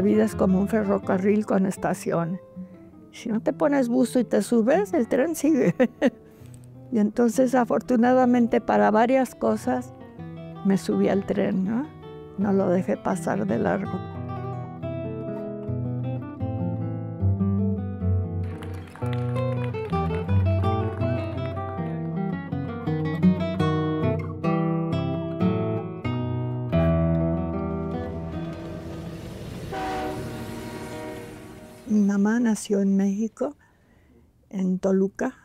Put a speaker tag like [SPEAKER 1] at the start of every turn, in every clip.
[SPEAKER 1] la vida es como un ferrocarril con estaciones. Si no te pones buzo y te subes, el tren sigue. Y entonces, afortunadamente, para varias cosas, me subí al tren, ¿no? No lo dejé pasar de largo. Mi mamá nació en México, en Toluca,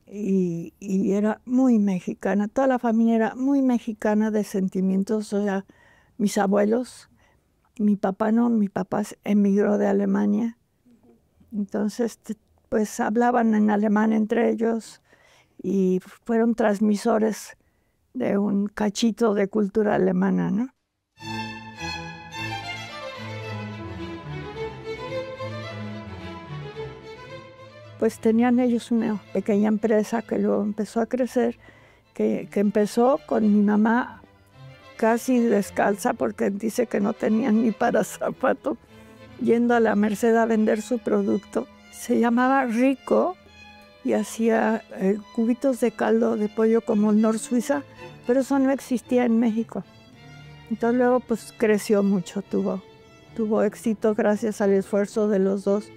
[SPEAKER 1] y era muy mexicana. Toda la familia era muy mexicana de sentimientos. O sea, mis abuelos, mi papá no, mi papá emigró de Alemania. Entonces, pues hablaban en alemán entre ellos y fueron transmisores de un cachito de cultura alemana, ¿no? Pues tenían ellos una pequeña empresa que luego empezó a crecer, que empezó con mi mamá casi descalza, porque dice que no tenían ni para zapato, yendo a la Merced a vender su producto. Se llamaba Rico y hacía cubitos de caldo de pollo como Nor Suiza, pero eso no existía en México. Entonces luego pues creció mucho, tuvo éxito gracias al esfuerzo de los dos.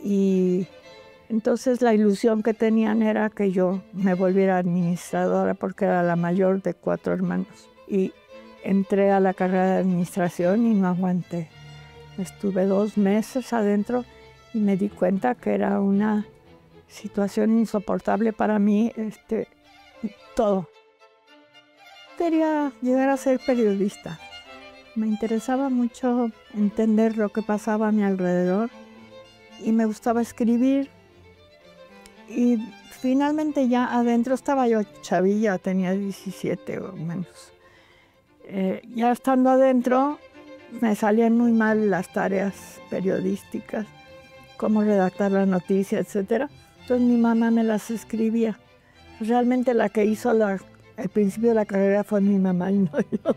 [SPEAKER 1] Y entonces la ilusión que tenían era que yo me volviera administradora, porque era la mayor de 4 hermanos. Y entré a la carrera de administración y no aguanté. Estuve 2 meses adentro y me di cuenta que era una situación insoportable para mí, todo. Quería llegar a ser periodista. Me interesaba mucho entender lo que pasaba a mi alrededor y me gustaba escribir. Y finalmente ya adentro estaba yo chavilla, tenía 17 o menos. Ya estando adentro me salían muy mal las tareas periodísticas, cómo redactar la noticia, etc. Entonces mi mamá me las escribía. Realmente la que hizo el principio de la carrera fue mi mamá y no yo.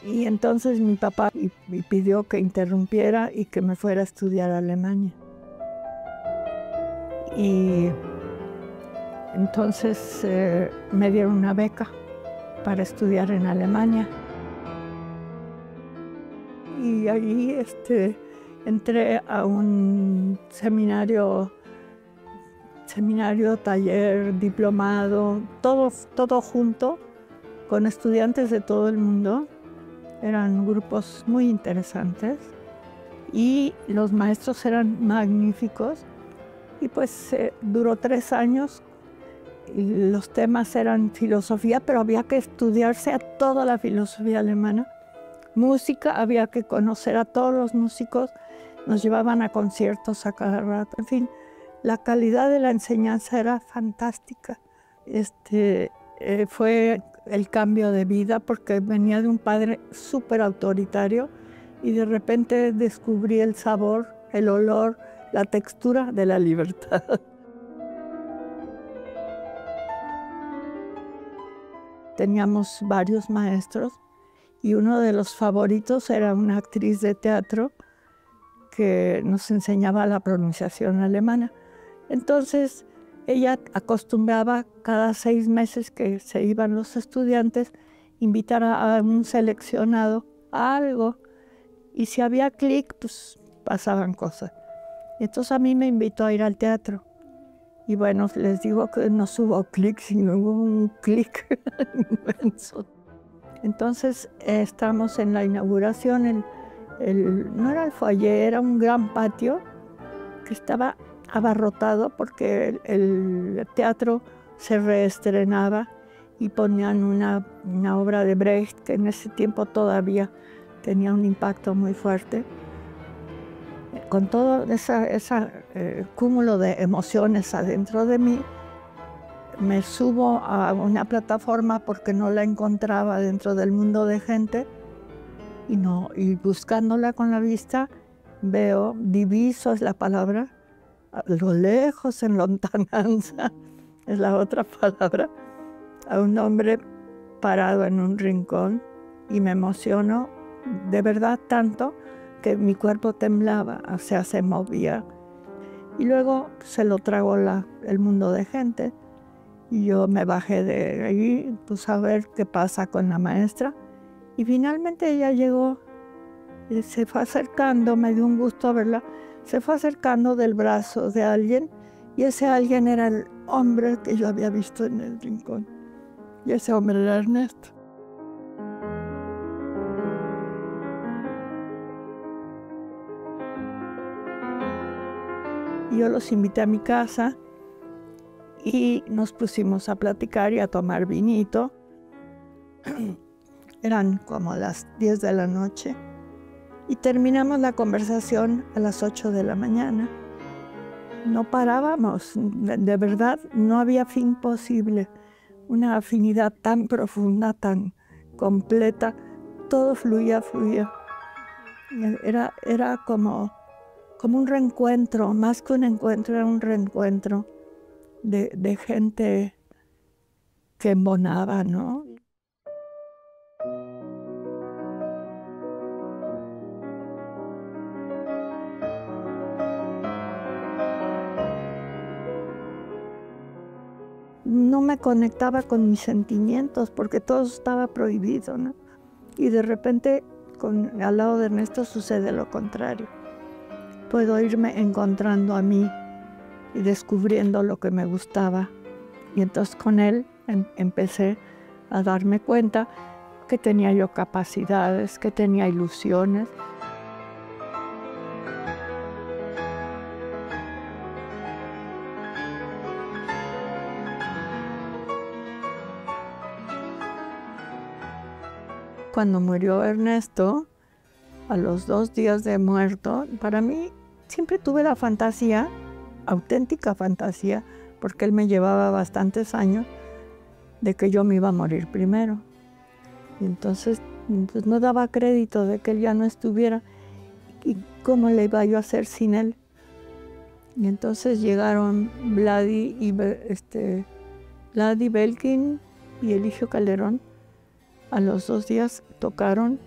[SPEAKER 1] Y entonces mi papá me pidió que interrumpiera y que me fuera a estudiar a Alemania. Y entonces me dieron una beca para estudiar en Alemania. Y ahí entré a un seminario, taller, diplomado, todo junto, con estudiantes de todo el mundo. Eran grupos muy interesantes y los maestros eran magníficos. Y pues duró 3 años y los temas eran filosofía, pero había que estudiarse a toda la filosofía alemana. Música, había que conocer a todos los músicos, nos llevaban a conciertos a cada rato. En fin, la calidad de la enseñanza era fantástica. Fue el cambio de vida porque venía de un padre súper autoritario y de repente descubrí el sabor, el olor, la textura de la libertad. Teníamos varios maestros y uno de los favoritos era una actriz de teatro que nos enseñaba la pronunciación alemana. Entonces ella acostumbraba cada 6 meses que se iban los estudiantes invitar a un seleccionado a algo, y si había clic, pues pasaban cosas. Entonces a mí me invitó a ir al teatro. Y bueno, les digo que no hubo clic, sino hubo un clic inmenso. Entonces estamos en la inauguración, no era el foyer, era un gran patio que estaba abarrotado porque el teatro se reestrenaba y ponían una obra de Brecht que en ese tiempo todavía tenía un impacto muy fuerte. Con todo ese cúmulo de emociones adentro de mí, me subo a una plataforma porque no la encontraba dentro del mundo de gente y buscándola con la vista diviso es la palabra, a lo lejos, en lontananza, es la otra palabra, a un hombre parado en un rincón y me emociono de verdad tanto que mi cuerpo temblaba, o sea, se movía. Y luego se lo tragó el mundo de gente. Y yo me bajé de ahí, pues a ver qué pasa con la maestra. Y finalmente ella llegó, y se fue acercando, me dio un gusto verla, se fue acercando del brazo de alguien, y ese alguien era el hombre que yo había visto en el rincón. Y ese hombre era Ernesto. Y yo los invité a mi casa y nos pusimos a platicar y a tomar vinito. Eran como las 10 de la noche y terminamos la conversación a las 8 de la mañana. No parábamos, de verdad no había fin posible. Una afinidad tan profunda, tan completa, todo fluía. Era como un reencuentro, más que un encuentro, era un reencuentro de gente que embonaba, ¿no? No me conectaba con mis sentimientos porque todo estaba prohibido, ¿no? Y de repente, al lado de Ernesto sucede lo contrario. Puedo irme encontrando a mí y descubriendo lo que me gustaba. Y entonces con él empecé a darme cuenta que tenía yo capacidades, que tenía ilusiones. Cuando murió Ernesto, a los 2 días de muerto, para mí siempre tuve la fantasía, auténtica fantasía, porque él me llevaba bastantes años, de que yo me iba a morir primero. Y entonces pues, no daba crédito de que él ya no estuviera. ¿Y cómo le iba yo a hacer sin él? Y entonces llegaron Vladi Belkin y Eligio Calderón. A los 2 días tocaron,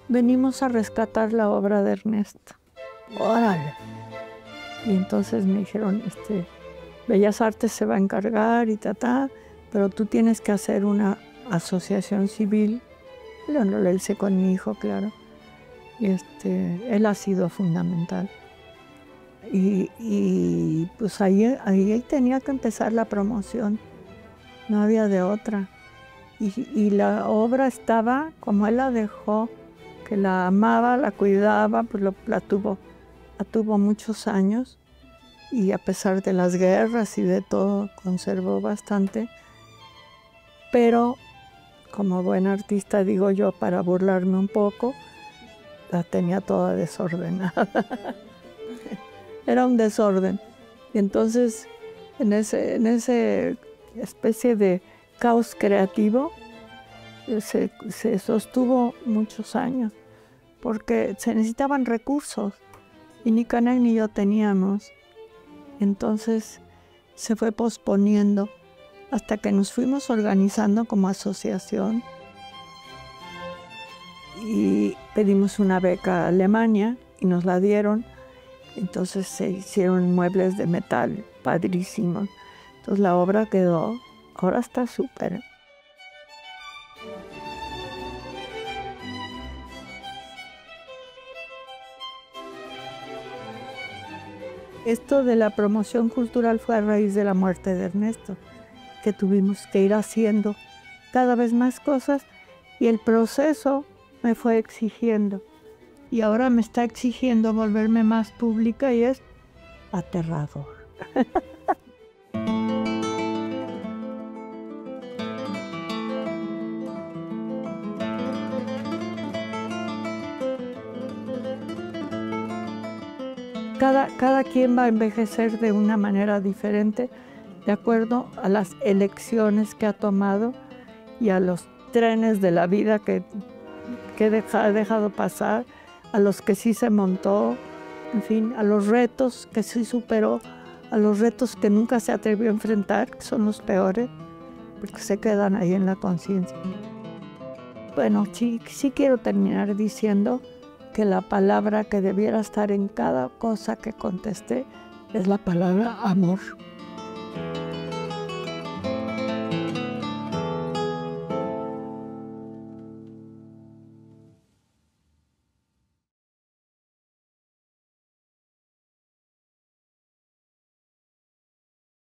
[SPEAKER 1] venimos a rescatar la obra de Ernesto. ¡Órale! Y entonces me dijeron, Bellas Artes se va a encargar y pero tú tienes que hacer una asociación civil. Lo hice con mi hijo, claro. Y él ha sido fundamental. Y pues ahí tenía que empezar la promoción. No había de otra. Y la obra estaba como él la dejó, que la amaba, la cuidaba, pues la tuvo muchos años. Y a pesar de las guerras y de todo, conservó bastante. Pero como buen artista, digo yo, para burlarme un poco, la tenía toda desordenada. Era un desorden. Y entonces, en ese especie de caos creativo, se sostuvo muchos años, porque se necesitaban recursos, y ni Canek ni yo teníamos. Entonces se fue posponiendo hasta que nos fuimos organizando como asociación y pedimos una beca a Alemania y nos la dieron. Entonces se hicieron muebles de metal padrísimos. Entonces la obra quedó, ahora está súper. Esto de la promoción cultural fue a raíz de la muerte de Ernesto, que tuvimos que ir haciendo cada vez más cosas y el proceso me fue exigiendo. Y ahora me está exigiendo volverme más pública y es aterrador. Cada quien va a envejecer de una manera diferente, de acuerdo a las elecciones que ha tomado y a los trenes de la vida que ha dejado pasar, a los que sí se montó, en fin, a los retos que sí superó, a los retos que nunca se atrevió a enfrentar, que son los peores, porque se quedan ahí en la conciencia. Bueno, sí quiero terminar diciendo que la palabra que debiera estar en cada cosa que contesté es la palabra amor.